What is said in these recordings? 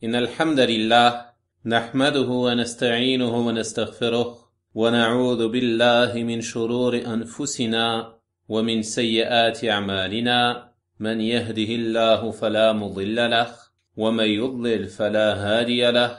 إن الحمد لله نحمده ونستعينه ونستغفره ونعوذ بالله من شرور أنفسنا ومن سيئات أعمالنا من يهده الله فلا مضل له ومن يضلل فلا هادي له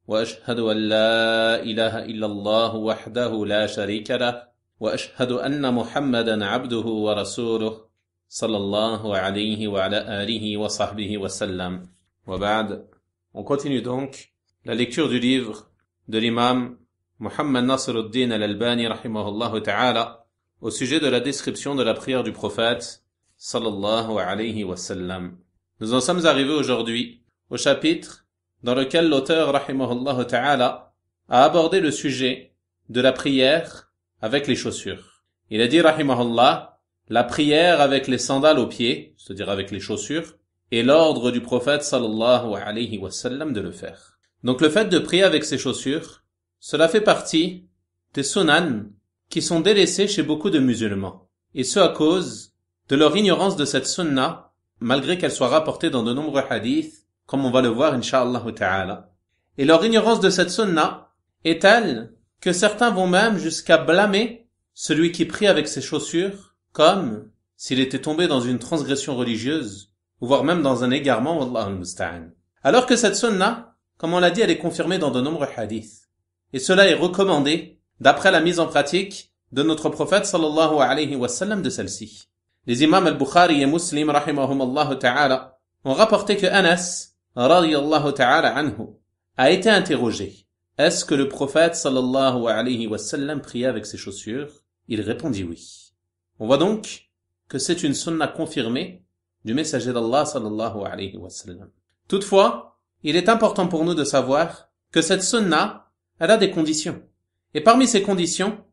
وأشهد أن لا إله إلا الله وحده لا شريك له وأشهد أن محمدا عبده ورسوله صلى الله عليه وعلى آله وصحبه وسلم وبعد. On continue donc la lecture du livre de l'imam Muhammad Nasruddin al-Albani rahimahullah ta'ala au sujet de la description de la prière du prophète sallallahu alayhi wa sallam. Nous en sommes arrivés aujourd'hui au chapitre dans lequel l'auteur rahimahullah ta'ala a abordé le sujet de la prière avec les chaussures. Il a dit rahimahullah, la prière avec les sandales aux pieds, c'est-à-dire avec les chaussures, et l'ordre du prophète sallallahu alayhi wa sallam de le faire. Donc le fait de prier avec ses chaussures, cela fait partie des sunan qui sont délaissés chez beaucoup de musulmans. Et ce à cause de leur ignorance de cette sunna, malgré qu'elle soit rapportée dans de nombreux hadiths, comme on va le voir incha'Allah ta'ala. Et leur ignorance de cette sunna est telle que certains vont même jusqu'à blâmer celui qui prie avec ses chaussures comme s'il était tombé dans une transgression religieuse, ou voire même dans un égarement, wallahu al-musta'an. Alors que cette sunna, comme on l'a dit, elle est confirmée dans de nombreux hadiths. Et cela est recommandé d'après la mise en pratique de notre prophète sallallahu alayhi wa sallam de celle-ci. Les imams al-Bukhari et Muslim rahimahumallahu ta'ala ont rapporté que Anas radiyallahu ta'ala anhu a été interrogé. Est-ce que le prophète sallallahu alayhi wa sallam priait avec ses chaussures? Il répondit oui. On voit donc que c'est une sunna confirmée du messager d'Allah sallallahu alayhi wa sallam. Toutefois, il est important pour nous de savoir que cette sunna, elle a des conditions. Et parmi ces conditions,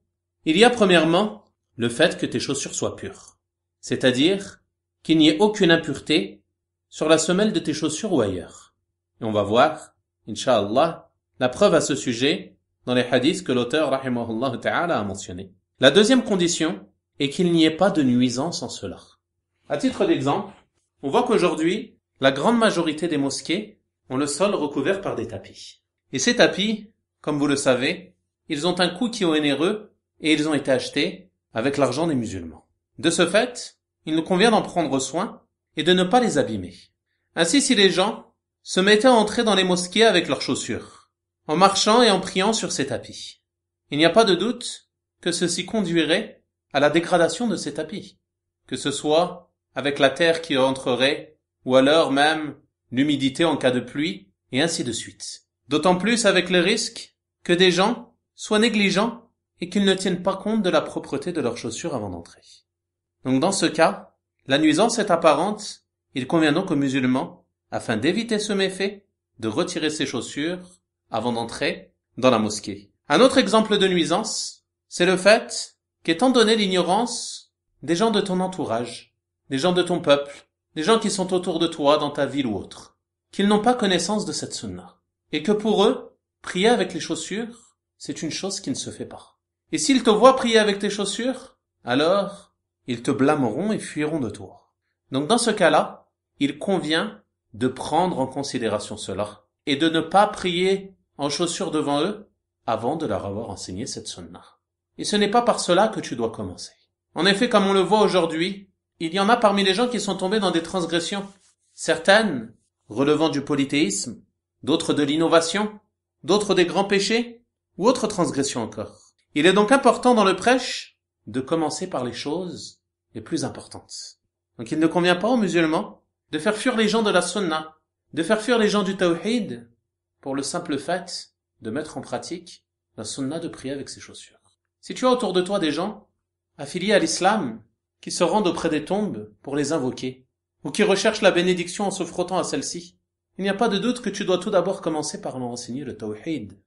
il y a premièrement le fait que tes chaussures soient pures. C'est-à-dire qu'il n'y ait aucune impureté sur la semelle de tes chaussures ou ailleurs. Et on va voir, incha'Allah, la preuve à ce sujet dans les hadiths que l'auteur rahimahullah ta'ala a mentionnés. La deuxième condition est qu'il n'y ait pas de nuisance en cela. À titre d'exemple, on voit qu'aujourd'hui, la grande majorité des mosquées ont le sol recouvert par des tapis. Et ces tapis, comme vous le savez, ils ont un coût qui est onéreux et ils ont été achetés avec l'argent des musulmans. De ce fait, il nous convient d'en prendre soin et de ne pas les abîmer. Ainsi, si les gens se mettaient à entrer dans les mosquées avec leurs chaussures, en marchant et en priant sur ces tapis, il n'y a pas de doute que ceci conduirait à la dégradation de ces tapis, que ce soit avec la terre qui entrerait, ou alors même l'humidité en cas de pluie, et ainsi de suite. D'autant plus avec le risque que des gens soient négligents et qu'ils ne tiennent pas compte de la propreté de leurs chaussures avant d'entrer. Donc dans ce cas, la nuisance est apparente, il convient donc aux musulmans, afin d'éviter ce méfait, de retirer ses chaussures avant d'entrer dans la mosquée. Un autre exemple de nuisance, c'est le fait qu'étant donné l'ignorance des gens de ton entourage, des gens de ton peuple, des gens qui sont autour de toi dans ta ville ou autre, qu'ils n'ont pas connaissance de cette sunna, et que pour eux, prier avec les chaussures, c'est une chose qui ne se fait pas. Et s'ils te voient prier avec tes chaussures, alors ils te blâmeront et fuiront de toi. Donc dans ce cas-là, il convient de prendre en considération cela, et de ne pas prier en chaussures devant eux avant de leur avoir enseigné cette sunna. Et ce n'est pas par cela que tu dois commencer. En effet, comme on le voit aujourd'hui, il y en a parmi les gens qui sont tombés dans des transgressions, certaines relevant du polythéisme, d'autres de l'innovation, d'autres des grands péchés, ou autres transgressions encore. Il est donc important dans le prêche de commencer par les choses les plus importantes. Donc il ne convient pas aux musulmans de faire fuir les gens de la sunna, de faire fuir les gens du tawhid, pour le simple fait de mettre en pratique la sunna de prier avec ses chaussures. Si tu as autour de toi des gens affiliés à l'islam, qui se rendent auprès des tombes pour les invoquer, ou qui recherchent la bénédiction en se frottant à celle-ci, il n'y a pas de doute que tu dois tout d'abord commencer par leur enseigner le tawhid,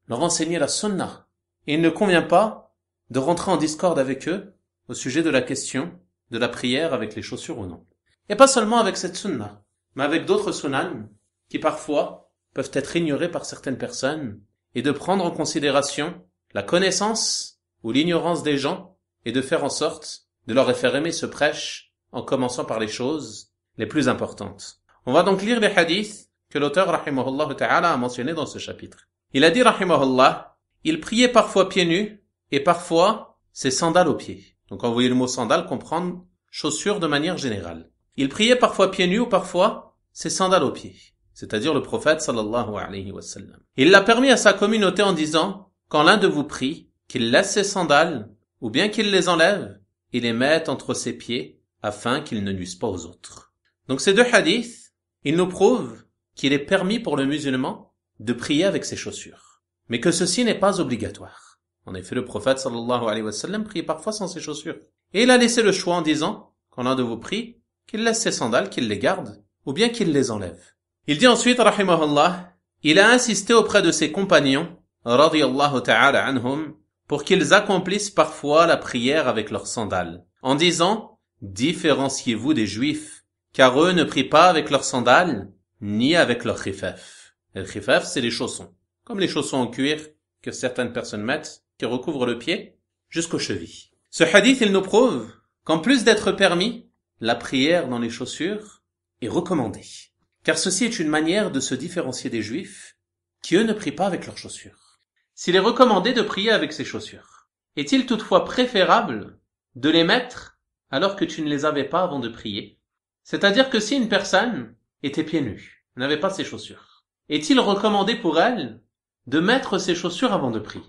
leur enseigner la sunna. Et il ne convient pas de rentrer en discorde avec eux au sujet de la question de la prière avec les chaussures ou non. Et pas seulement avec cette sunna, mais avec d'autres sunan qui parfois peuvent être ignorés par certaines personnes, et de prendre en considération la connaissance ou l'ignorance des gens et de faire en sorte de leur faire aimer ce prêche en commençant par les choses les plus importantes. On va donc lire les hadiths que l'auteur, rahimahullah ta'ala, a mentionné dans ce chapitre. Il a dit, rahimahullah, il priait parfois pieds nus et parfois ses sandales aux pieds. Donc, quand vous voyez le mot sandales, comprendre chaussures de manière générale. Il priait parfois pieds nus ou parfois ses sandales aux pieds. C'est-à-dire le prophète sallallahu alayhi wa sallam. Il l'a permis à sa communauté en disant, quand l'un de vous prie, qu'il laisse ses sandales, ou bien qu'il les enlève, et les mette entre ses pieds, afin qu'ils ne nuisent pas aux autres. Donc ces deux hadiths, ils nous prouvent qu'il est permis pour le musulman de prier avec ses chaussures. Mais que ceci n'est pas obligatoire. En effet, le prophète sallallahu alayhi wa sallam priait parfois sans ses chaussures. Et il a laissé le choix en disant, quand l'un de vous prie, qu'il laisse ses sandales, qu'il les garde, ou bien qu'il les enlève. Il dit ensuite, rahimahullah, il a insisté auprès de ses compagnons, radiyallahu ta'ala anhum, pour qu'ils accomplissent parfois la prière avec leurs sandales, en disant, différenciez-vous des juifs, car eux ne prient pas avec leurs sandales, ni avec leurs khifaf. Et le khifaf, c'est les chaussons, comme les chaussons en cuir que certaines personnes mettent, qui recouvrent le pied jusqu'aux chevilles. Ce hadith, il nous prouve qu'en plus d'être permis, la prière dans les chaussures est recommandée. Car ceci est une manière de se différencier des juifs qui eux ne prient pas avec leurs chaussures. S'il est recommandé de prier avec ses chaussures, est-il toutefois préférable de les mettre alors que tu ne les avais pas avant de prier? C'est-à-dire que si une personne était pieds nus, n'avait pas ses chaussures, est-il recommandé pour elle de mettre ses chaussures avant de prier?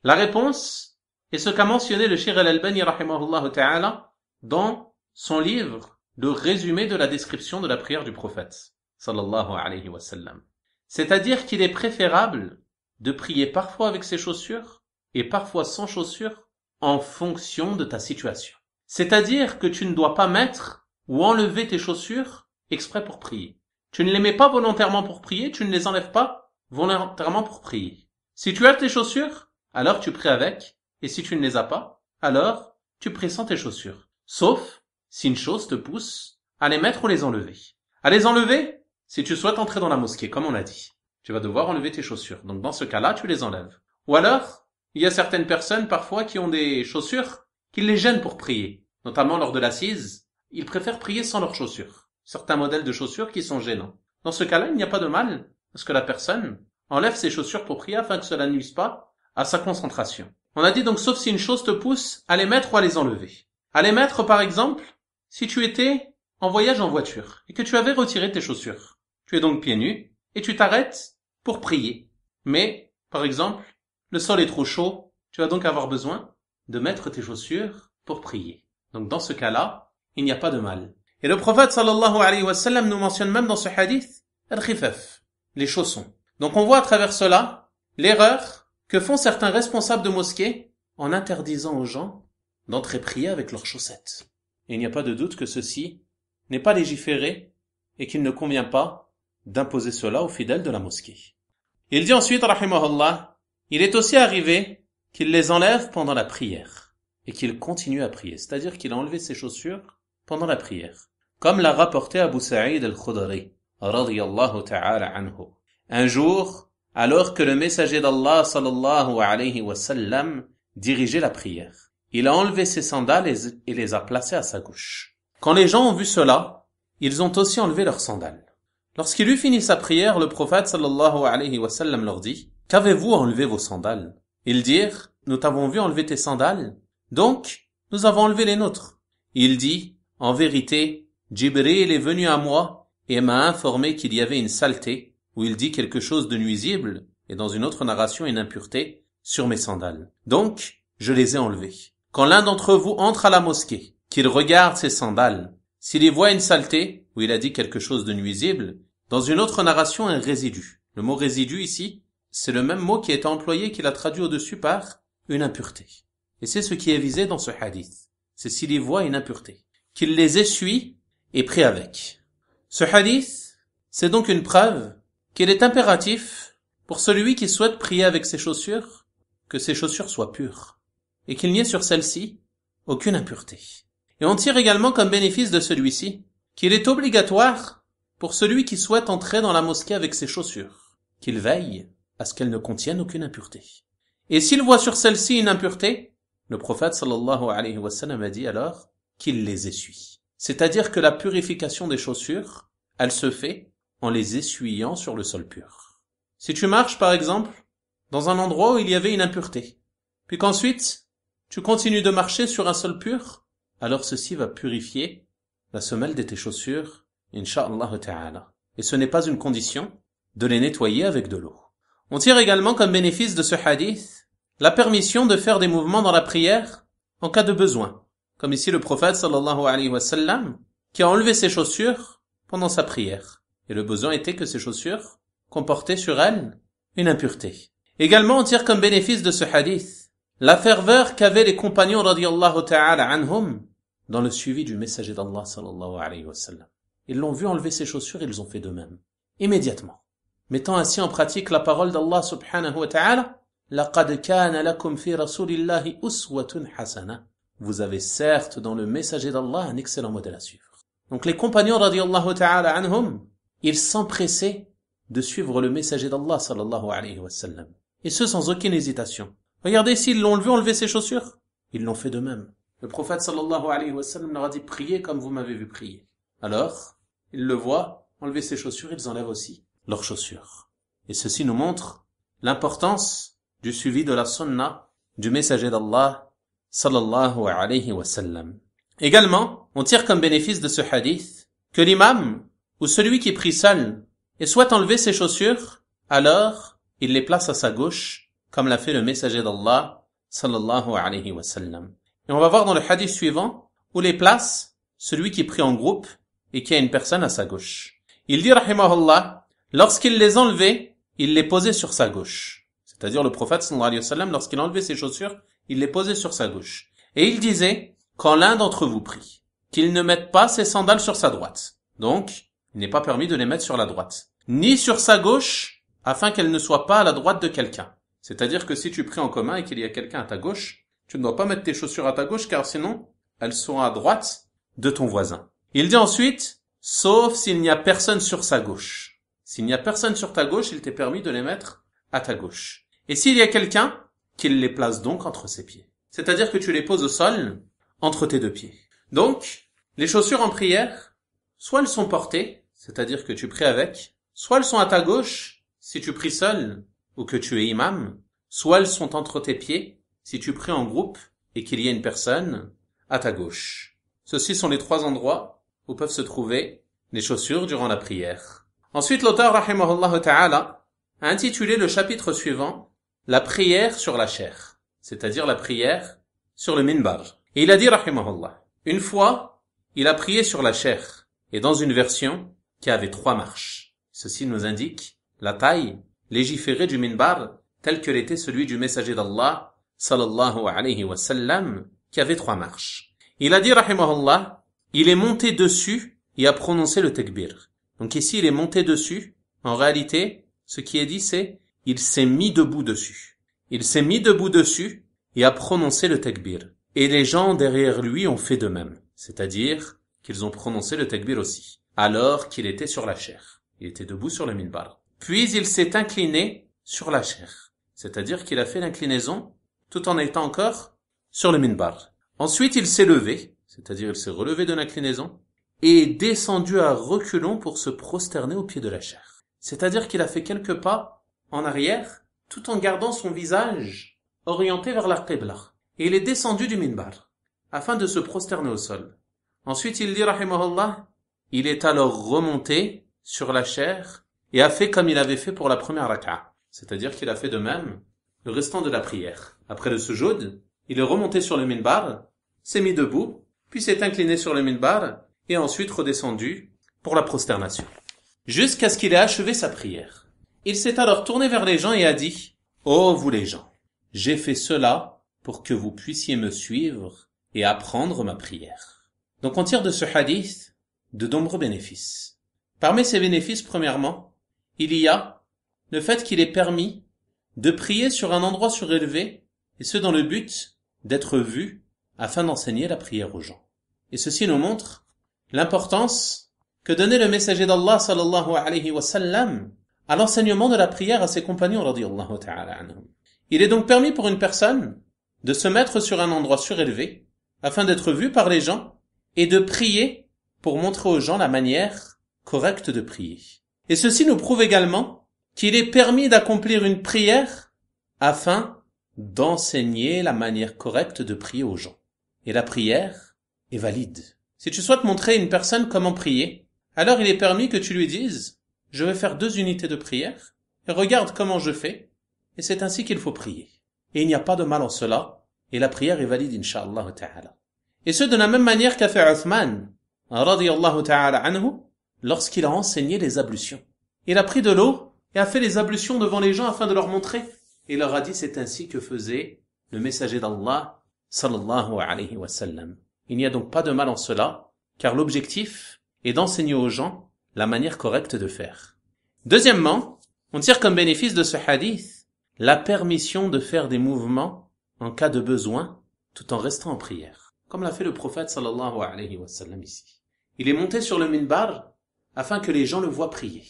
La réponse est ce qu'a mentionné le Cheikh Al-Albani rahimahullah ta'ala dans son livre, le résumé de la description de la prière du prophète sallallahu alayhi wa sallam. C'est-à-dire qu'il est préférable de prier parfois avec ses chaussures et parfois sans chaussures en fonction de ta situation. C'est-à-dire que tu ne dois pas mettre ou enlever tes chaussures exprès pour prier. Tu ne les mets pas volontairement pour prier, tu ne les enlèves pas volontairement pour prier. Si tu as tes chaussures, alors tu pries avec, et si tu ne les as pas, alors tu pries sans tes chaussures. Sauf si une chose te pousse à les mettre ou les enlever. À les enlever, si tu souhaites entrer dans la mosquée, comme on l'a dit, tu vas devoir enlever tes chaussures. Donc dans ce cas-là, tu les enlèves. Ou alors, il y a certaines personnes parfois qui ont des chaussures qui les gênent pour prier. Notamment lors de l'assise, ils préfèrent prier sans leurs chaussures. Certains modèles de chaussures qui sont gênants. Dans ce cas-là, il n'y a pas de mal, parce que la personne enlève ses chaussures pour prier afin que cela ne nuise pas à sa concentration. On a dit donc sauf si une chose te pousse à les mettre ou à les enlever. À les mettre, par exemple, si tu étais en voyage en voiture et que tu avais retiré tes chaussures. Tu es donc pieds nus et tu t'arrêtes pour prier. Mais, par exemple, le sol est trop chaud, tu vas donc avoir besoin de mettre tes chaussures pour prier. Donc dans ce cas-là, il n'y a pas de mal. Et le prophète sallallahu alayhi wa sallam nous mentionne même dans ce hadith al-khifaf, les chaussons. Donc on voit à travers cela l'erreur que font certains responsables de mosquées en interdisant aux gens d'entrer prier avec leurs chaussettes. Et il n'y a pas de doute que ceci n'est pas légiféré et qu'il ne convient pas d'imposer cela aux fidèles de la mosquée. Il dit ensuite, rahimahullah, il est aussi arrivé qu'il les enlève pendant la prière et qu'il continue à prier, c'est-à-dire qu'il a enlevé ses chaussures pendant la prière, comme l'a rapporté Abu Sa'id al-Khudri, radiyallahu ta'ala anhu. Un jour, alors que le messager d'Allah sallallahu alayhi wa sallam dirigeait la prière, il a enlevé ses sandales et les a placées à sa gauche. Quand les gens ont vu cela, ils ont aussi enlevé leurs sandales. Lorsqu'il eut fini sa prière, le prophète sallallahu alayhi wa sallam leur dit, « Qu'avez-vous enlevé vos sandales ?» Ils dirent, « Nous t'avons vu enlever tes sandales, donc nous avons enlevé les nôtres. » Il dit, « En vérité, Jibril est venu à moi et m'a informé qu'il y avait une saleté, où il dit quelque chose de nuisible, et dans une autre narration une impureté, sur mes sandales. Donc, je les ai enlevées. Quand l'un d'entre vous entre à la mosquée, qu'il regarde ses sandales, s'il y voit une saleté, où il a dit quelque chose de nuisible, dans une autre narration, un résidu. Le mot résidu ici, c'est le même mot qui est employé qu'il a traduit au-dessus par une impureté. Et c'est ce qui est visé dans ce hadith. C'est s'il y voit une impureté. Qu'il les essuie et prie avec. Ce hadith, c'est donc une preuve qu'il est impératif pour celui qui souhaite prier avec ses chaussures, que ses chaussures soient pures. Et qu'il n'y ait sur celles-ci aucune impureté. Et on tire également comme bénéfice de celui-ci qu'il est obligatoire pour celui qui souhaite entrer dans la mosquée avec ses chaussures, qu'il veille à ce qu'elles ne contiennent aucune impureté. Et s'il voit sur celle-ci une impureté, le prophète sallallahu alayhi wa sallam a dit alors qu'il les essuie. C'est-à-dire que la purification des chaussures, elle se fait en les essuyant sur le sol pur. Si tu marches, par exemple, dans un endroit où il y avait une impureté, puis qu'ensuite, tu continues de marcher sur un sol pur, alors ceci va purifier la semelle de tes chaussures, incha'Allah ta'ala. Et ce n'est pas une condition de les nettoyer avec de l'eau. On tire également comme bénéfice de ce hadith la permission de faire des mouvements dans la prière en cas de besoin. Comme ici le prophète sallallahu alayhi wa sallam qui a enlevé ses chaussures pendant sa prière. Et le besoin était que ces chaussures comportaient sur elles une impureté. Également on tire comme bénéfice de ce hadith la ferveur qu'avaient les compagnons radiyallahu ta'ala anhum dans le suivi du messager d'Allah sallallahu alayhi wa sallam. Ils l'ont vu enlever ses chaussures, ils ont fait de même. Immédiatement. Mettant ainsi en pratique la parole d'Allah subhanahu wa ta'ala, لَقَدْ كَانَ لَكُمْ فِي رَسُولِ اللَّهِ أُسْوَةٌ حَسَنَةٌ. Vous avez certes dans le messager d'Allah un excellent modèle à suivre. Donc les compagnons radiyallahu ta'ala anhum, ils s'empressaient de suivre le messager d'Allah sallallahu alayhi wa sallam. Et ce sans aucune hésitation. Regardez s'ils l'ont vu enlever ses chaussures. Ils l'ont fait de même. Le prophète sallallahu alayhi wa sallam leur a dit priez comme vous m'avez vu prier. Alors, ils le voient enlever ses chaussures, ils enlèvent aussi leurs chaussures. Et ceci nous montre l'importance du suivi de la sunna du messager d'Allah sallallahu alayhi wa sallam. Également, on tire comme bénéfice de ce hadith que l'imam ou celui qui prie seul et souhaite enlever ses chaussures, alors il les place à sa gauche, comme l'a fait le messager d'Allah sallallahu alayhi wa sallam. Et on va voir dans le hadith suivant où les place celui qui prie en groupe et qui a une personne à sa gauche. Il dit rahimahullah, lorsqu'il les enlevait, il les posait sur sa gauche. C'est-à-dire le prophète sallallahu alayhi wa sallam, lorsqu'il enlevait ses chaussures, il les posait sur sa gauche. Et il disait, quand l'un d'entre vous prie, qu'il ne mette pas ses sandales sur sa droite. Donc, il n'est pas permis de les mettre sur la droite. Ni sur sa gauche, afin qu'elles ne soient pas à la droite de quelqu'un. C'est-à-dire que si tu pries en commun et qu'il y a quelqu'un à ta gauche, tu ne dois pas mettre tes chaussures à ta gauche car sinon, elles sont à droite de ton voisin. Il dit ensuite, sauf s'il n'y a personne sur sa gauche. S'il n'y a personne sur ta gauche, il t'est permis de les mettre à ta gauche. Et s'il y a quelqu'un, qu'il les place donc entre ses pieds. C'est-à-dire que tu les poses au sol, entre tes deux pieds. Donc, les chaussures en prière, soit elles sont portées, c'est-à-dire que tu pries avec, soit elles sont à ta gauche, si tu pries seul, ou que tu es imam, soit elles sont entre tes pieds, si tu pries en groupe, et qu'il y a une personne à ta gauche. Ceux-ci sont les 3 endroits où peuvent se trouver les chaussures durant la prière. Ensuite, l'auteur, rahimahullah ta'ala, a intitulé le chapitre suivant, la prière sur la chair, c'est-à-dire la prière sur le minbar. Et il a dit, rahimahullah, une fois, il a prié sur la chair, et dans une version qui avait 3 marches. Ceci nous indique la taille légiférée du minbar, tel que l'était celui du messager d'Allah, sallallahu alayhi wa sallam, qui avait 3 marches. Il a dit, rahimahullah, il est monté dessus et a prononcé le takbir. Donc ici, il est monté dessus. En réalité, ce qui est dit, c'est, il s'est mis debout dessus. Il s'est mis debout dessus et a prononcé le takbir. Et les gens derrière lui ont fait de même. C'est-à-dire qu'ils ont prononcé le takbir aussi. Alors qu'il était sur la chair. Il était debout sur le minbar. Puis il s'est incliné sur la chair. C'est-à-dire qu'il a fait l'inclinaison tout en étant encore sur le minbar. Ensuite, il s'est levé, c'est-à-dire il s'est relevé de l'inclinaison, et est descendu à reculons pour se prosterner au pied de la chair. C'est-à-dire qu'il a fait quelques pas en arrière, tout en gardant son visage orienté vers la qibla. Et il est descendu du minbar, afin de se prosterner au sol. Ensuite, il dit, rahimahullah, il est alors remonté sur la chair, et a fait comme il avait fait pour la première raka'a. C'est-à-dire qu'il a fait de même le restant de la prière. Après le sujoud, il est remonté sur le minbar, s'est mis debout, puis s'est incliné sur le minbar, et ensuite redescendu pour la prosternation. Jusqu'à ce qu'il ait achevé sa prière. Il s'est alors tourné vers les gens et a dit, « Oh vous les gens, j'ai fait cela pour que vous puissiez me suivre et apprendre ma prière. » Donc on tire de ce hadith de nombreux bénéfices. Parmi ces bénéfices, premièrement, il y a le fait qu'il est permis de prier sur un endroit surélevé, et ce dans le but d'être vu afin d'enseigner la prière aux gens. Et ceci nous montre l'importance que donnait le messager d'Allah sallallahu alayhi wa sallam à l'enseignement de la prière à ses compagnons radiyallahu ta'ala anhum. Il est donc permis pour une personne de se mettre sur un endroit surélevé afin d'être vu par les gens et de prier pour montrer aux gens la manière correcte de prier. Et ceci nous prouve également qu'il est permis d'accomplir une prière afin d'enseigner la manière correcte de prier aux gens. Et la prière est valide. Si tu souhaites montrer à une personne comment prier, alors il est permis que tu lui dises « Je vais faire 2 unités de prière et regarde comment je fais et c'est ainsi qu'il faut prier. » Et il n'y a pas de mal en cela et la prière est valide incha'Allah ta'ala. Et ce de la même manière qu'a fait Uthman radiyallahu ta'ala anhu lorsqu'il a enseigné les ablutions. Il a pris de l'eau et a fait les ablutions devant les gens afin de leur montrer. Et il leur a dit c'est ainsi que faisait le messager d'Allah sallallahu alayhi wa sallam. Il n'y a donc pas de mal en cela, car l'objectif est d'enseigner aux gens la manière correcte de faire. Deuxièmement, on tire comme bénéfice de ce hadith la permission de faire des mouvements en cas de besoin, tout en restant en prière, comme l'a fait le prophète sallallahu alayhi wa sallam ici. Il est monté sur le minbar afin que les gens le voient prier.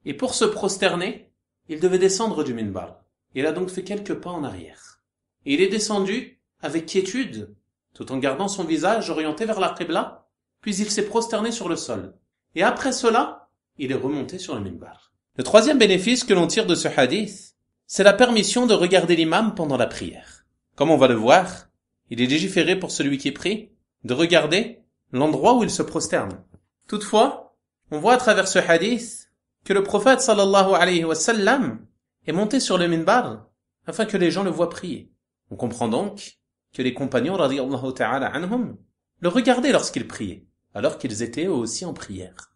Et pour se prosterner, il devait descendre du minbar. Il a donc fait quelques pas en arrière. Et il est descendu avec quiétude, tout en gardant son visage orienté vers la qibla, puis il s'est prosterné sur le sol. Et après cela, il est remonté sur le minbar. Le troisième bénéfice que l'on tire de ce hadith, c'est la permission de regarder l'imam pendant la prière. Comme on va le voir, il est légiféré pour celui qui prie de regarder l'endroit où il se prosterne. Toutefois, on voit à travers ce hadith que le prophète sallallahu alayhi wa sallam est monté sur le minbar afin que les gens le voient prier. On comprend donc que les compagnons radiyallahu ta'ala anhum le regardaient lorsqu'il priait, alors qu'ils étaient eux aussi en prière.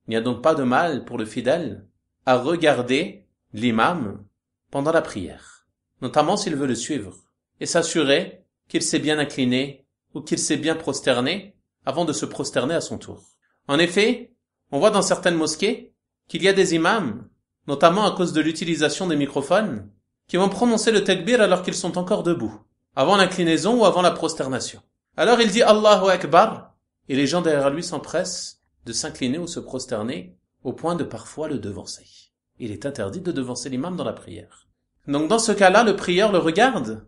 Il n'y a donc pas de mal pour le fidèle à regarder l'imam pendant la prière, notamment s'il veut le suivre, et s'assurer qu'il s'est bien incliné ou qu'il s'est bien prosterné avant de se prosterner à son tour. En effet, on voit dans certaines mosquées qu'il y a des imams, notamment à cause de l'utilisation des microphones, qui vont prononcer le takbir alors qu'ils sont encore debout, avant l'inclinaison ou avant la prosternation. Alors il dit Allahu Akbar, et les gens derrière lui s'empressent de s'incliner ou se prosterner, au point de parfois le devancer. Il est interdit de devancer l'imam dans la prière. Donc dans ce cas-là, le prieur le regarde,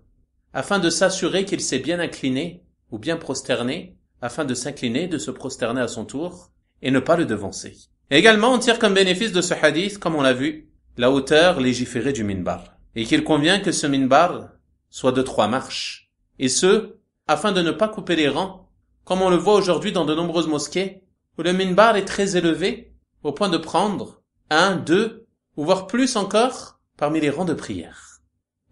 afin de s'assurer qu'il s'est bien incliné ou bien prosterné, afin de s'incliner, de se prosterner à son tour, et ne pas le devancer. Et également, on tire comme bénéfice de ce hadith, comme on l'a vu, la hauteur légiférée du minbar, et qu'il convient que ce minbar soit de 3 marches, et ce, afin de ne pas couper les rangs, comme on le voit aujourd'hui dans de nombreuses mosquées, où le minbar est très élevé, au point de prendre 1, 2, ou voire plus encore, parmi les rangs de prière.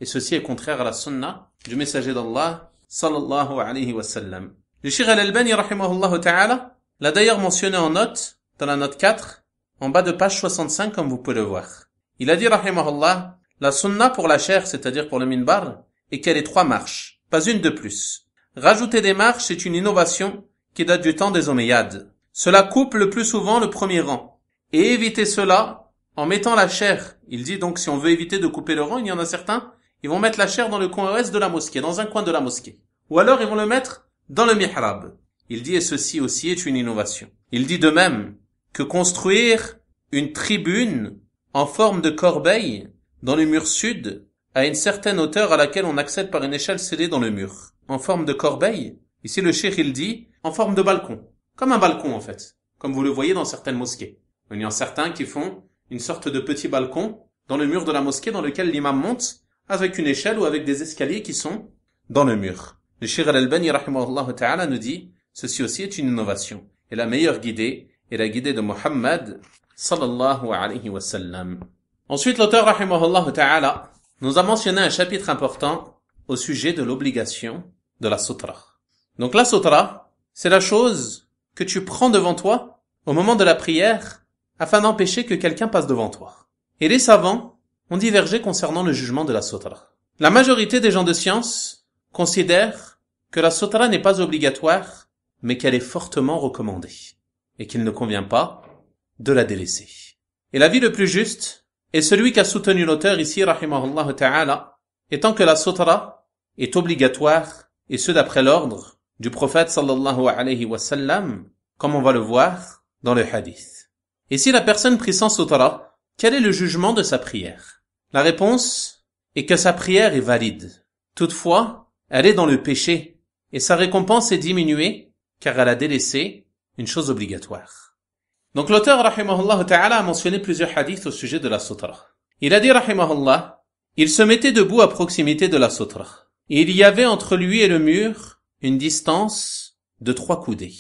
Et ceci est contraire à la sunna du messager d'Allah, sallallahu alayhi wa sallam. Le Cheikh Al-Albani, rahimahullah ta'ala, l'a d'ailleurs mentionné en note, dans la note 4, en bas de page 65, comme vous pouvez le voir. Il a dit, rahimahullah, la sunna pour la chair, c'est-à-dire pour le minbar, est qu'elle ait 3 marches, pas une de plus. Rajouter des marches est une innovation qui date du temps des Omeyyades. Cela coupe le plus souvent le premier rang. Et éviter cela en mettant la chair. Il dit donc si on veut éviter de couper le rang, il y en a certains, ils vont mettre la chair dans le coin ouest de la mosquée, dans un coin de la mosquée. Ou alors ils vont le mettre dans le mihrab. Il dit et ceci aussi est une innovation. Il dit de même que construire une tribune en forme de corbeille dans le mur sud à une certaine hauteur à laquelle on accède par une échelle scellée dans le mur. En forme de corbeille, ici le cheikh il dit en forme de balcon. Comme un balcon en fait, comme vous le voyez dans certaines mosquées. Il y en a certains qui font une sorte de petit balcon dans le mur de la mosquée dans lequel l'imam monte avec une échelle ou avec des escaliers qui sont dans le mur. Le Cheikh Al-Albani rahimahullah ta'ala nous dit ceci aussi est une innovation. Et la meilleure guidée est la guidée de Muhammad sallallahu alayhi wa sallam. Ensuite, l'auteur rahimahullah ta'ala nous a mentionné un chapitre important au sujet de l'obligation de la sutra. Donc la sutra, c'est la chose que tu prends devant toi au moment de la prière afin d'empêcher que quelqu'un passe devant toi. Et les savants ont divergé concernant le jugement de la sutra. La majorité des gens de science considèrent que la sutra n'est pas obligatoire, mais qu'elle est fortement recommandée, et qu'il ne convient pas de la délaisser. Et l'avis le plus juste est celui qu'a soutenu l'auteur ici, rahimahullah ta'ala, étant que la sutra est obligatoire, et ce d'après l'ordre du prophète sallallahu alayhi wa sallam, comme on va le voir dans le hadith. Et si la personne prie sans sutra, quel est le jugement de sa prière? La réponse est que sa prière est valide. Toutefois, elle est dans le péché, et sa récompense est diminuée, car elle a délaissé une chose obligatoire. Donc l'auteur, rahimahullah ta'ala, a mentionné plusieurs hadiths au sujet de la sutra. Il a dit, rahimahullah, il se mettait debout à proximité de la sutra. Et il y avait entre lui et le mur une distance de 3 coudées.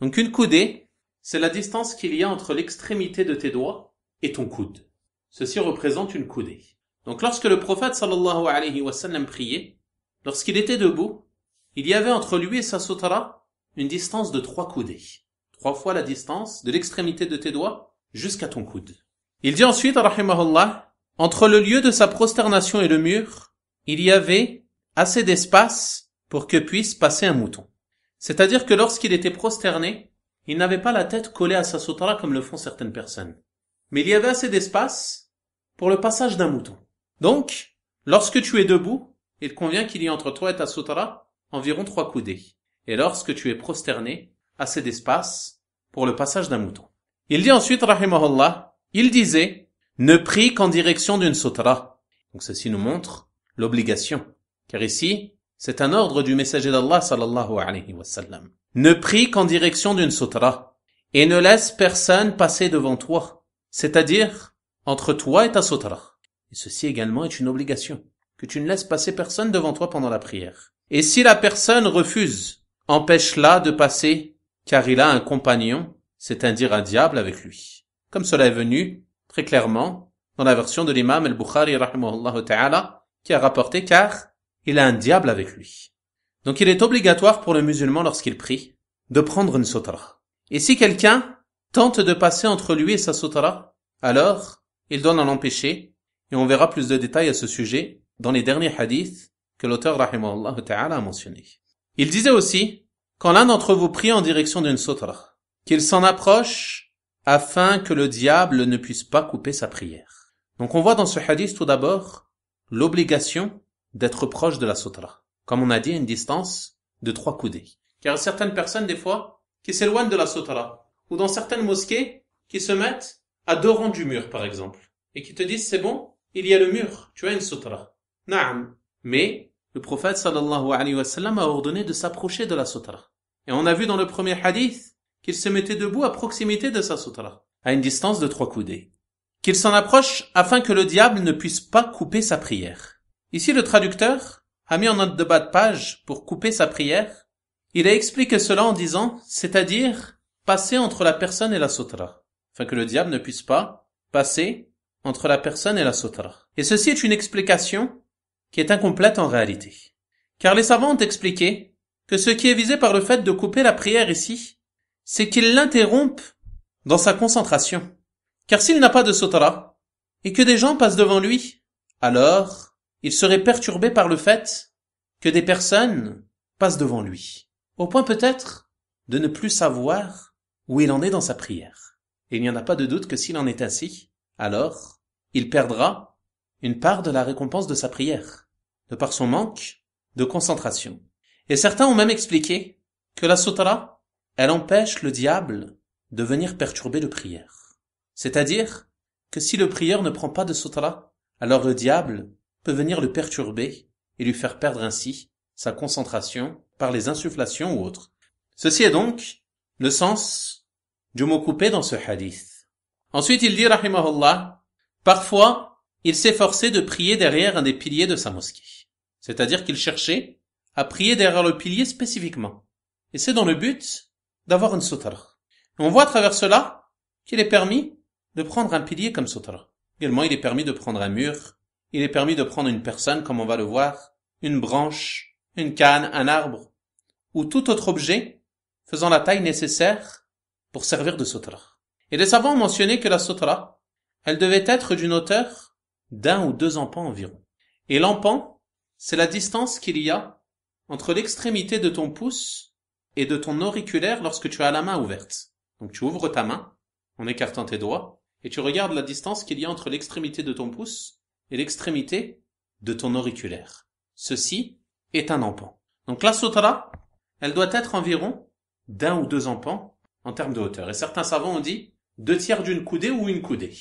Donc une coudée, c'est la distance qu'il y a entre l'extrémité de tes doigts et ton coude. Ceci représente une coudée. Donc lorsque le prophète sallallahu alayhi wa sallam priait, lorsqu'il était debout, il y avait entre lui et sa sutra une distance de 3 coudées. 3 fois la distance de l'extrémité de tes doigts jusqu'à ton coude. Il dit ensuite, rahimahullah, entre le lieu de sa prosternation et le mur, il y avait assez d'espace pour que puisse passer un mouton. C'est-à-dire que lorsqu'il était prosterné, il n'avait pas la tête collée à sa sutra comme le font certaines personnes. Mais il y avait assez d'espace pour le passage d'un mouton. Donc, lorsque tu es debout, il convient qu'il y ait entre toi et ta sutra environ 3 coudées. Et lorsque tu es prosterné, assez d'espace pour le passage d'un mouton. Il dit ensuite, rahimahullah, il disait, ne prie qu'en direction d'une sutra. Donc ceci nous montre l'obligation. Car ici, c'est un ordre du messager d'Allah sallallahu alayhi wa sallam. Ne prie qu'en direction d'une sutra. Et ne laisse personne passer devant toi. C'est-à-dire, entre toi et ta sutra. Et ceci également est une obligation. Que tu ne laisses passer personne devant toi pendant la prière. Et si la personne refuse, empêche-la de passer, car il a un compagnon, c'est-à-dire un diable avec lui. Comme cela est venu très clairement dans la version de l'imam al-Bukhari rahimahullah ta'ala, qui a rapporté car il a un diable avec lui. Donc il est obligatoire pour le musulman lorsqu'il prie de prendre une sutra. Et si quelqu'un tente de passer entre lui et sa sutra, alors il doit en empêcher, et on verra plus de détails à ce sujet dans les derniers hadiths que l'auteur rahimahullah ta'ala a mentionnés. Il disait aussi, quand l'un d'entre vous prie en direction d'une sutra, qu'il s'en approche afin que le diable ne puisse pas couper sa prière. Donc on voit dans ce hadith tout d'abord l'obligation d'être proche de la sutra. Comme on a dit, une distance de 3 coudées. Car certaines personnes, des fois, qui s'éloignent de la sutra, ou dans certaines mosquées, qui se mettent à 2 rangs du mur, par exemple, et qui te disent, c'est bon, il y a le mur, tu as une sutra. Naam. Mais le prophète sallallahu alayhi wa sallam a ordonné de s'approcher de la sutra. Et on a vu dans le premier hadith qu'il se mettait debout à proximité de sa sutra, à une distance de 3 coudées. Qu'il s'en approche afin que le diable ne puisse pas couper sa prière. Ici, le traducteur a mis en note de bas de page pour couper sa prière. Il a expliqué cela en disant, c'est-à-dire passer entre la personne et la sutra, afin que le diable ne puisse pas passer entre la personne et la sutra. Et ceci est une explication qui est incomplète en réalité. Car les savants ont expliqué que ce qui est visé par le fait de couper la prière ici, c'est qu'il l'interrompe dans sa concentration. Car s'il n'a pas de sutra, et que des gens passent devant lui, alors il serait perturbé par le fait que des personnes passent devant lui, au point peut-être de ne plus savoir où il en est dans sa prière. Et il n'y en a pas de doute que s'il en est ainsi, alors il perdra une part de la récompense de sa prière, de par son manque de concentration. Et certains ont même expliqué que la sutra, elle empêche le diable de venir perturber le prière. C'est-à-dire que si le prieur ne prend pas de sutra, alors le diable peut venir le perturber et lui faire perdre ainsi sa concentration par les insufflations ou autres. Ceci est donc le sens du mot coupé dans ce hadith. Ensuite, il dit, rahimahullah, parfois, il s'efforçait de prier derrière un des piliers de sa mosquée. C'est-à-dire qu'il cherchait à prier derrière le pilier spécifiquement. Et c'est dans le but d'avoir une sutra. Et on voit à travers cela qu'il est permis de prendre un pilier comme sutra. Également, il est permis de prendre un mur. Il est permis de prendre une personne, comme on va le voir, une branche, une canne, un arbre, ou tout autre objet faisant la taille nécessaire pour servir de sutra. Et les savants ont mentionné que la sutra, elle devait être d'une hauteur d'1 ou 2 empans environ. Et l'empan, c'est la distance qu'il y a entre l'extrémité de ton pouce et de ton auriculaire lorsque tu as la main ouverte. Donc tu ouvres ta main, en écartant tes doigts, et tu regardes la distance qu'il y a entre l'extrémité de ton pouce et l'extrémité de ton auriculaire. Ceci est un empan. Donc la sutra, elle doit être environ d'1 ou 2 empans en termes de hauteur. Et certains savants ont dit 2/3 d'une coudée ou une coudée.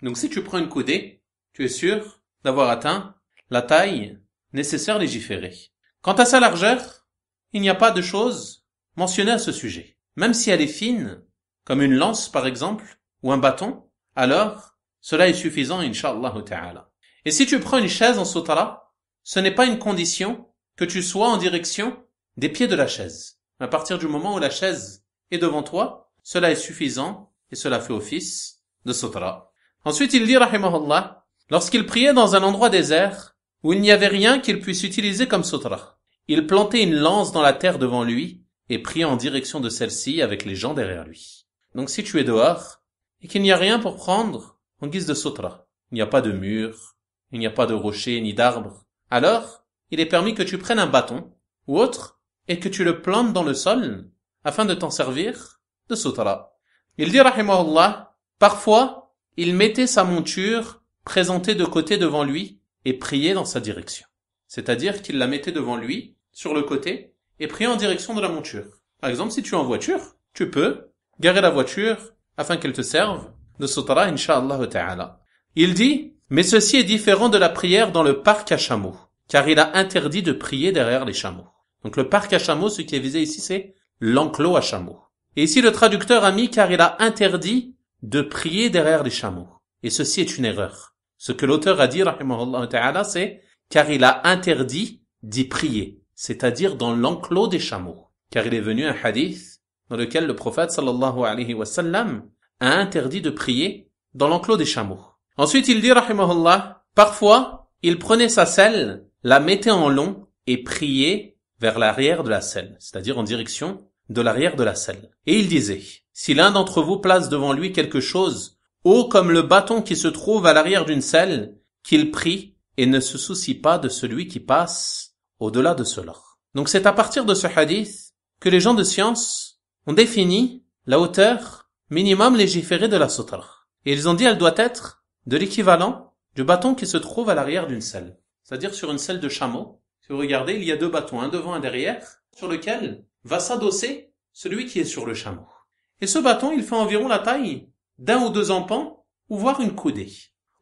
Donc si tu prends une coudée, tu es sûr d'avoir atteint la taille nécessaire légiférée. Quant à sa largeur, il n'y a pas de chose mentionnée à ce sujet. Même si elle est fine, comme une lance par exemple, ou un bâton, alors cela est suffisant, incha'Allah ta'ala. Et si tu prends une chaise en sutra, ce n'est pas une condition que tu sois en direction des pieds de la chaise. À partir du moment où la chaise est devant toi, cela est suffisant et cela fait office de sutra. Ensuite, il dit, rahimahullah, lorsqu'il priait dans un endroit désert où il n'y avait rien qu'il puisse utiliser comme sutra, il plantait une lance dans la terre devant lui et priait en direction de celle-ci avec les gens derrière lui. Donc si tu es dehors et qu'il n'y a rien pour prendre en guise de sutra, il n'y a pas de mur, il n'y a pas de rocher ni d'arbre, alors il est permis que tu prennes un bâton ou autre et que tu le plantes dans le sol afin de t'en servir de sutra. Il dit, rahimahullah, parfois il mettait sa monture présentée de côté devant lui et priait dans sa direction. C'est-à-dire qu'il la mettait devant lui, sur le côté, et priait en direction de la monture. Par exemple, si tu es en voiture, tu peux garer la voiture afin qu'elle te serve de sutra, incha'Allah ta'ala. Il dit, mais ceci est différent de la prière dans le parc à chameaux, car il a interdit de prier derrière les chameaux. Donc le parc à chameaux, ce qui est visé ici, c'est l'enclos à chameaux. Et ici, le traducteur a mis, car il a interdit de prier derrière les chameaux. Et ceci est une erreur. Ce que l'auteur a dit, rahimahullah ta'ala, c'est, car il a interdit d'y prier, c'est-à-dire dans l'enclos des chameaux. Car il est venu un hadith dans lequel le prophète sallallahu alayhi wa sallam a interdit de prier dans l'enclos des chameaux. Ensuite, il dit, rahimahullah, parfois, il prenait sa selle, la mettait en long et priait vers l'arrière de la selle, c'est-à-dire en direction de l'arrière de la selle. Et il disait, si l'un d'entre vous place devant lui quelque chose haut comme le bâton qui se trouve à l'arrière d'une selle, qu'il prie et ne se soucie pas de celui qui passe au-delà de cela. Donc c'est à partir de ce hadith que les gens de science ont défini la hauteur minimum légiférée de la sutra. Et ils ont dit elle doit être de l'équivalent du bâton qui se trouve à l'arrière d'une selle. C'est-à-dire sur une selle de chameau. Si vous regardez, il y a deux bâtons, un devant, un derrière, sur lequel va s'adosser celui qui est sur le chameau. Et ce bâton, il fait environ la taille d'un ou deux empans, ou voire une coudée.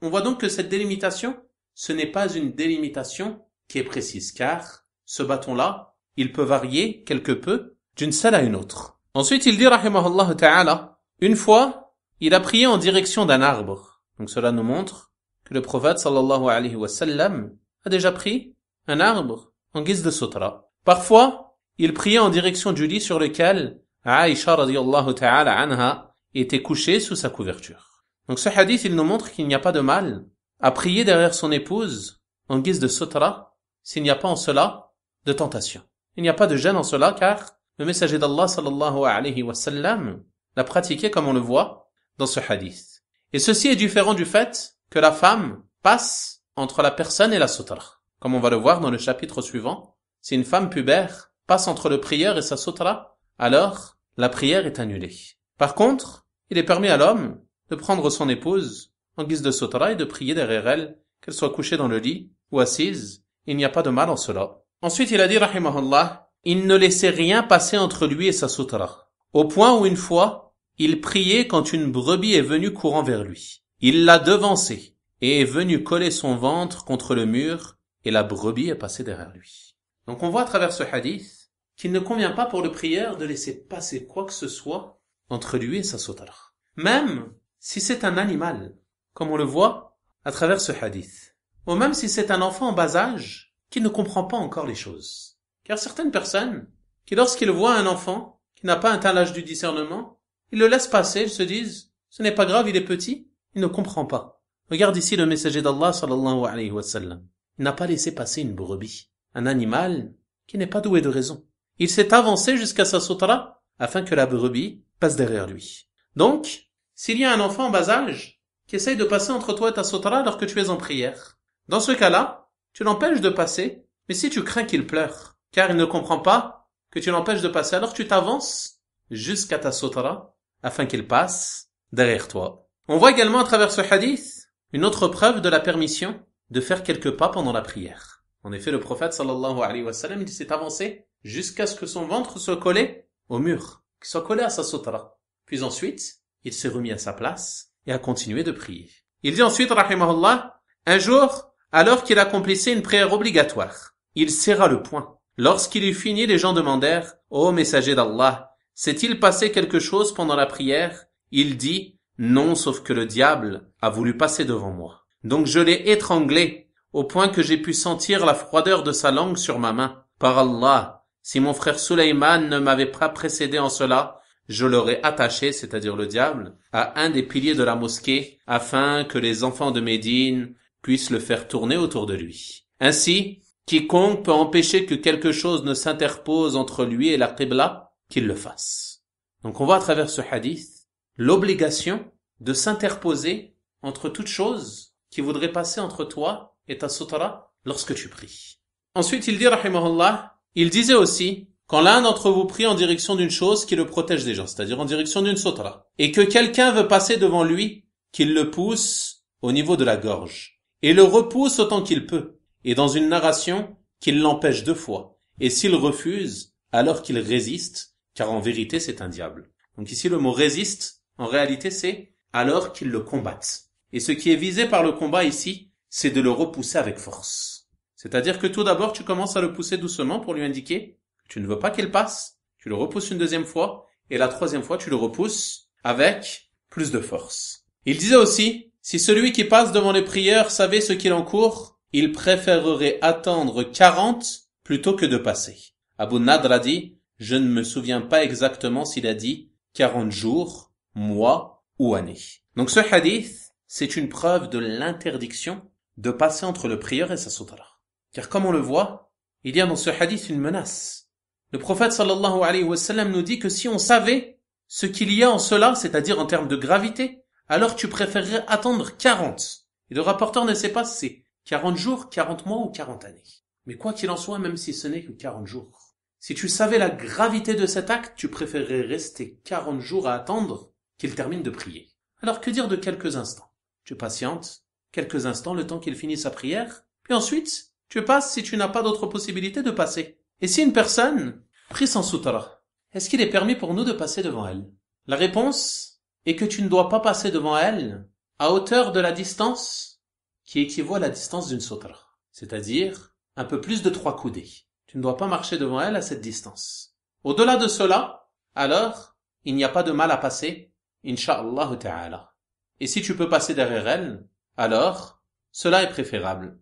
On voit donc que cette délimitation, ce n'est pas une délimitation qui est précise, car ce bâton-là, il peut varier quelque peu d'une selle à une autre. Ensuite, il dit, rahimahullah ta'ala, une fois, il a prié en direction d'un arbre. Donc cela nous montre que le prophète sallallahu alayhi wa sallam a déjà pris un arbre en guise de sutra. Parfois, il priait en direction du lit sur lequel Aïcha radiyallahu ta'ala anha était couchée sous sa couverture. Donc ce hadith, il nous montre qu'il n'y a pas de mal à prier derrière son épouse en guise de sutra s'il n'y a pas en cela de tentation. Il n'y a pas de gêne en cela car le messager d'Allah sallallahu alayhi wa sallam l'a pratiqué comme on le voit dans ce hadith. Et ceci est différent du fait que la femme passe entre la personne et la sutra. Comme on va le voir dans le chapitre suivant, si une femme pubère passe entre le prieur et sa sutra, alors la prière est annulée. Par contre, il est permis à l'homme de prendre son épouse en guise de sutra et de prier derrière elle, qu'elle soit couchée dans le lit ou assise. Il n'y a pas de mal en cela. Ensuite, il a dit, rahimahullah, il ne laissait rien passer entre lui et sa sutra, au point où une fois, il priait quand une brebis est venue courant vers lui. Il l'a devancée et est venu coller son ventre contre le mur et la brebis est passée derrière lui. Donc on voit à travers ce hadith qu'il ne convient pas pour le prieur de laisser passer quoi que ce soit entre lui et sa sutra. Même si c'est un animal, comme on le voit à travers ce hadith. Ou même si c'est un enfant en bas âge qui ne comprend pas encore les choses. Car certaines personnes, qui lorsqu'ils voient un enfant qui n'a pas atteint l'âge du discernement, ils le laissent passer, ils se disent, ce n'est pas grave, il est petit, il ne comprend pas. Regarde ici le messager d'Allah sallallahu alayhi wa sallam. Il n'a pas laissé passer une brebis, un animal qui n'est pas doué de raison. Il s'est avancé jusqu'à sa sutra afin que la brebis passe derrière lui. Donc, s'il y a un enfant en bas âge qui essaye de passer entre toi et ta sutra alors que tu es en prière, dans ce cas-là, tu l'empêches de passer, mais si tu crains qu'il pleure, car il ne comprend pas que tu l'empêches de passer, alors tu t'avances jusqu'à ta sutra afin qu'il passe derrière toi. On voit également à travers ce hadith une autre preuve de la permission de faire quelques pas pendant la prière. En effet, le prophète sallallahu alayhi wa sallam, il s'est avancé jusqu'à ce que son ventre soit collé au mur, qu'il soit collé à sa sutra. Puis ensuite, il s'est remis à sa place et a continué de prier. Il dit ensuite, rahimahullah, un jour, alors qu'il accomplissait une prière obligatoire, il serra le poing. Lorsqu'il eut fini, les gens demandèrent, ô messager d'Allah, s'est-il passé quelque chose pendant la prière? Il dit, non, sauf que le diable a voulu passer devant moi. Donc je l'ai étranglé, au point que j'ai pu sentir la froideur de sa langue sur ma main. Par Allah, si mon frère Sulayman ne m'avait pas précédé en cela, je l'aurais attaché, c'est-à-dire le diable, à un des piliers de la mosquée, afin que les enfants de Médine puissent le faire tourner autour de lui. Ainsi, quiconque peut empêcher que quelque chose ne s'interpose entre lui et la Qibla, qu'il le fasse. Donc on voit à travers ce hadith l'obligation de s'interposer entre toute chose qui voudrait passer entre toi et ta sutra lorsque tu pries. Ensuite, il dit, rahimahullah, il disait aussi, quand l'un d'entre vous prie en direction d'une chose qui le protège des gens, c'est-à-dire en direction d'une sutra, et que quelqu'un veut passer devant lui, qu'il le pousse au niveau de la gorge, et le repousse autant qu'il peut, et dans une narration, qu'il l'empêche 2 fois, et s'il refuse, alors qu'il résiste, car en vérité c'est un diable. Donc ici le mot résiste, en réalité c'est alors qu'il le combatte. Et ce qui est visé par le combat ici, c'est de le repousser avec force. C'est-à-dire que tout d'abord tu commences à le pousser doucement pour lui indiquer que tu ne veux pas qu'il passe, tu le repousses une 2e fois, et la 3e fois tu le repousses avec plus de force. Il disait aussi, si celui qui passe devant les prières savait ce qu'il encourt, il préférerait attendre 40 plutôt que de passer. Abu Nadr a dit, je ne me souviens pas exactement s'il a dit 40 jours, mois ou années. Donc ce hadith, c'est une preuve de l'interdiction de passer entre le prieur et sa sutra. Car comme on le voit, il y a dans ce hadith une menace. Le prophète sallallahu alayhi wa sallam nous dit que si on savait ce qu'il y a en cela, c'est-à-dire en termes de gravité, alors tu préférerais attendre 40. Et le rapporteur ne sait pas si c'est 40 jours, 40 mois ou 40 années. Mais quoi qu'il en soit, même si ce n'est que 40 jours, si tu savais la gravité de cet acte, tu préférerais rester 40 jours à attendre qu'il termine de prier. Alors que dire de quelques instants? Tu patientes quelques instants le temps qu'il finisse sa prière, puis ensuite, tu passes si tu n'as pas d'autre possibilité de passer. Et si une personne prie sans sutra, est-ce qu'il est permis pour nous de passer devant elle? La réponse est que tu ne dois pas passer devant elle à hauteur de la distance qui équivaut à la distance d'une sutra, c'est-à-dire un peu plus de 3 coudées. Tu ne dois pas marcher devant elle à cette distance. Au-delà de cela, alors, il n'y a pas de mal à passer, incha'Allah ta'ala. Et si tu peux passer derrière elle, alors, cela est préférable.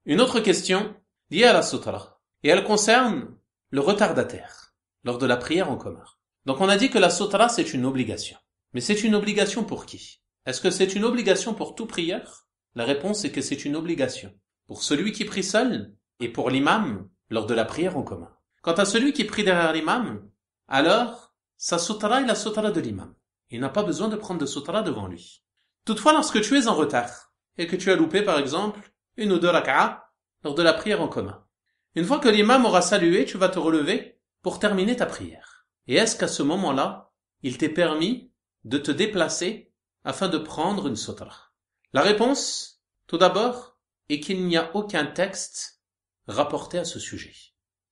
Une autre question liée à la sutra, et elle concerne le retardataire lors de la prière en commun. Donc on a dit que la sutra c'est une obligation. Mais c'est une obligation pour qui? Est-ce que c'est une obligation pour tout prieur? La réponse est que c'est une obligation pour celui qui prie seul et pour l'imam lors de la prière en commun. Quant à celui qui prie derrière l'imam, alors sa sutra est la sutra de l'imam. Il n'a pas besoin de prendre de sutra devant lui. Toutefois, lorsque tu es en retard et que tu as loupé par exemple 1 ou 2 rak'a lors de la prière en commun, une fois que l'imam aura salué, tu vas te relever pour terminer ta prière. Et est-ce qu'à ce moment-là, il t'est permis de te déplacer afin de prendre une sutra? La réponse, tout d'abord, est qu'il n'y a aucun texte rapporté à ce sujet.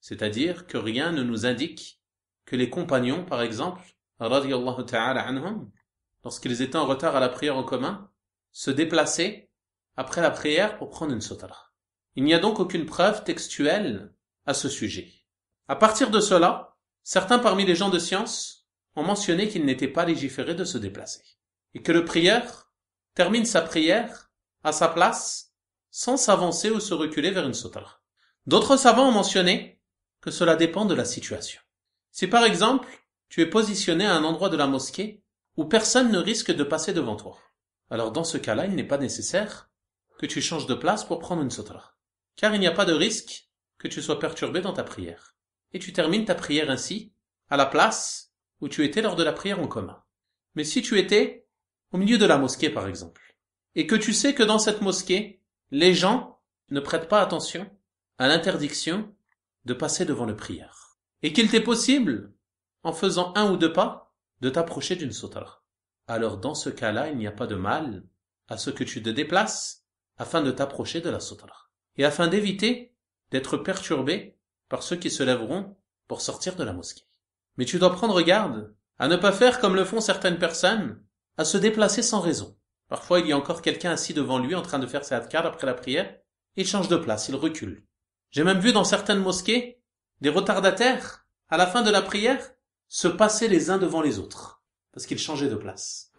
C'est-à-dire que rien ne nous indique que les compagnons, par exemple, radiyallahu ta'ala anhum, lorsqu'ils étaient en retard à la prière en commun, se déplaçaient après la prière pour prendre une sutra. Il n'y a donc aucune preuve textuelle à ce sujet. À partir de cela, certains parmi les gens de science ont mentionné qu'il n'était pas légiféré de se déplacer, et que le prieur termine sa prière à sa place sans s'avancer ou se reculer vers une sutra. D'autres savants ont mentionné que cela dépend de la situation. Si par exemple, tu es positionné à un endroit de la mosquée où personne ne risque de passer devant toi, alors dans ce cas-là, il n'est pas nécessaire que tu changes de place pour prendre une sutra, car il n'y a pas de risque que tu sois perturbé dans ta prière. Et tu termines ta prière ainsi, à la place où tu étais lors de la prière en commun. Mais si tu étais au milieu de la mosquée par exemple, et que tu sais que dans cette mosquée, les gens ne prêtent pas attention à l'interdiction de passer devant le prieur, et qu'il t'est possible, en faisant 1 ou 2 pas, de t'approcher d'une sutra, alors dans ce cas-là, il n'y a pas de mal à ce que tu te déplaces afin de t'approcher de la sutra, et afin d'éviter d'être perturbé par ceux qui se lèveront pour sortir de la mosquée. Mais tu dois prendre garde à ne pas faire comme le font certaines personnes, à se déplacer sans raison. Parfois, il y a encore quelqu'un assis devant lui en train de faire ses adhkar après la prière, il change de place, il recule. J'ai même vu dans certaines mosquées des retardataires, à la fin de la prière, se passer les uns devant les autres, parce qu'ils changeaient de place.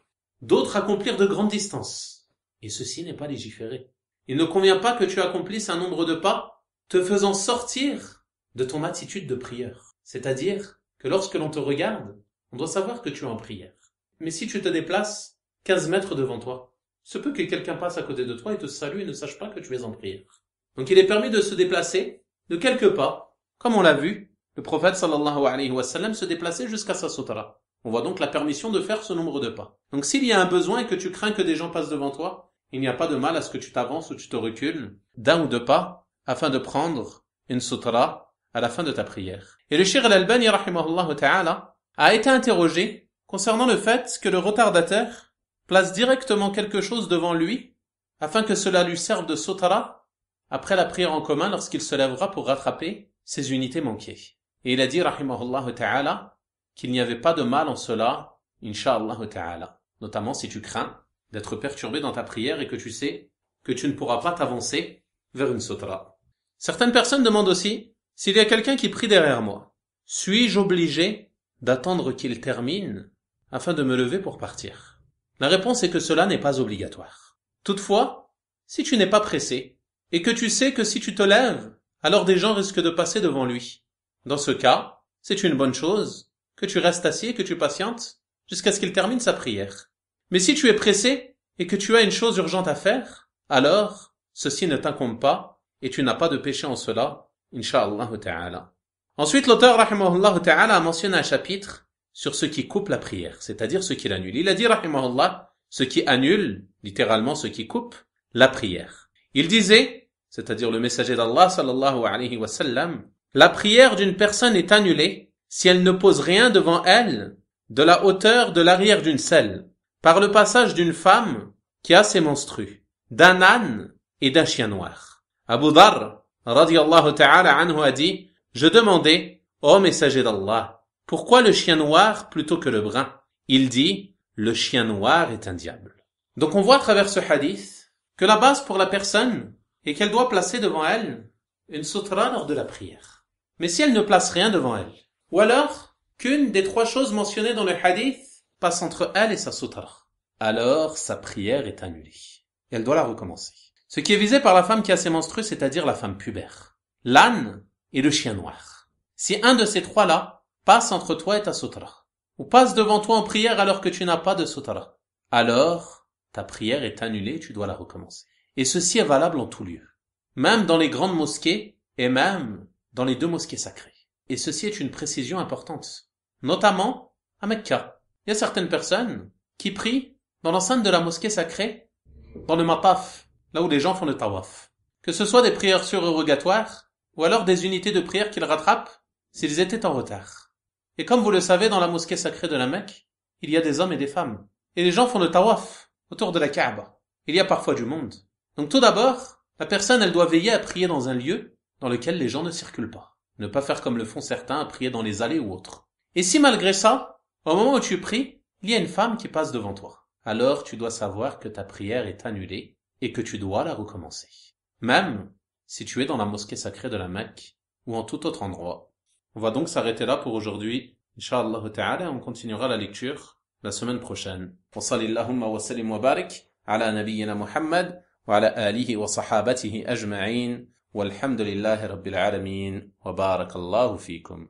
D'autres accomplirent de grandes distances, et ceci n'est pas légiféré. Il ne convient pas que tu accomplisses un nombre de pas te faisant sortir de ton attitude de prière. C'est-à-dire que lorsque l'on te regarde, on doit savoir que tu es en prière. Mais si tu te déplaces 15 mètres devant toi, se peut que quelqu'un passe à côté de toi et te salue et ne sache pas que tu es en prière. Donc il est permis de se déplacer de quelques pas, comme on l'a vu, le prophète sallallahu alayhi wa sallam se déplaçait jusqu'à sa sutra. On voit donc la permission de faire ce nombre de pas. Donc s'il y a un besoin et que tu crains que des gens passent devant toi, il n'y a pas de mal à ce que tu t'avances ou tu te recules d'un ou deux pas afin de prendre une sutra à la fin de ta prière. Et le Cheikh Al-Albani rahimahullah ta'ala a été interrogé concernant le fait que le retardataire place directement quelque chose devant lui afin que cela lui serve de sutra après la prière en commun lorsqu'il se lèvera pour rattraper ses unités manquées. Et il a dit rahimahullah ta'ala qu'il n'y avait pas de mal en cela, insha'Allah ta'ala. Notamment si tu crains d'être perturbé dans ta prière et que tu sais que tu ne pourras pas t'avancer vers une sutra. Certaines personnes demandent aussi, s'il y a quelqu'un qui prie derrière moi, suis-je obligé d'attendre qu'il termine afin de me lever pour partir? La réponse est que cela n'est pas obligatoire. Toutefois, si tu n'es pas pressé et que tu sais que si tu te lèves, alors des gens risquent de passer devant lui. Dans ce cas, c'est une bonne chose que tu restes assis et que tu patientes jusqu'à ce qu'il termine sa prière. Mais si tu es pressé et que tu as une chose urgente à faire, alors ceci ne t'incombe pas et tu n'as pas de péché en cela, insha'Allah ta'ala. Ensuite, l'auteur rahimahullah ta'ala a mentionné un chapitre sur ce qui coupe la prière, c'est-à-dire ce qui l'annule. Il a dit rahimahullah, ce qui annule, littéralement ce qui coupe, la prière. Il disait, c'est-à-dire le messager d'Allah sallallahu alayhi wa sallam, la prière d'une personne est annulée si elle ne pose rien devant elle de la hauteur de l'arrière d'une selle, par le passage d'une femme qui a ses menstrues, d'un âne et d'un chien noir. Abu Dharr, radiyallahu ta'ala anhu, a dit, je demandais, ô messager d'Allah, pourquoi le chien noir plutôt que le brun? Il dit, le chien noir est un diable. Donc on voit à travers ce hadith que la base pour la personne est qu'elle doit placer devant elle une sutra lors de la prière. Mais si elle ne place rien devant elle, ou alors qu'une des trois choses mentionnées dans le hadith passe entre elle et sa sutra, alors sa prière est annulée. Et elle doit la recommencer. Ce qui est visé par la femme qui a ses menstrues, c'est-à-dire la femme pubère, l'âne et le chien noir. Si un de ces trois-là passe entre toi et ta sutra, ou passe devant toi en prière alors que tu n'as pas de sutra, alors ta prière est annulée et tu dois la recommencer. Et ceci est valable en tout lieu, même dans les grandes mosquées et même dans les deux mosquées sacrées. Et ceci est une précision importante, notamment à Mecca. Il y a certaines personnes qui prient dans l'enceinte de la mosquée sacrée, dans le mataf, là où les gens font le tawaf. Que ce soit des prières surérogatoires, ou alors des unités de prière qu'ils rattrapent s'ils étaient en retard. Et comme vous le savez, dans la mosquée sacrée de la Mecque, il y a des hommes et des femmes. Et les gens font le tawaf autour de la Kaaba. Il y a parfois du monde. Donc tout d'abord, la personne, elle doit veiller à prier dans un lieu dans lequel les gens ne circulent pas. Ne pas faire comme le font certains, à prier dans les allées ou autres. Et si malgré ça, au moment où tu pries, il y a une femme qui passe devant toi, alors tu dois savoir que ta prière est annulée et que tu dois la recommencer. Même si tu es dans la mosquée sacrée de la Mecque ou en tout autre endroit. On va donc s'arrêter là pour aujourd'hui. Inch'Allah ta'ala, on continuera la lecture la semaine prochaine. Wa sallallahu wa sallim wa barik ala nabiyyina Muhammad wa ala alihi wa sahabatihi ajma'in walhamdulillahi rabbil alamin wa barakallahu fikum.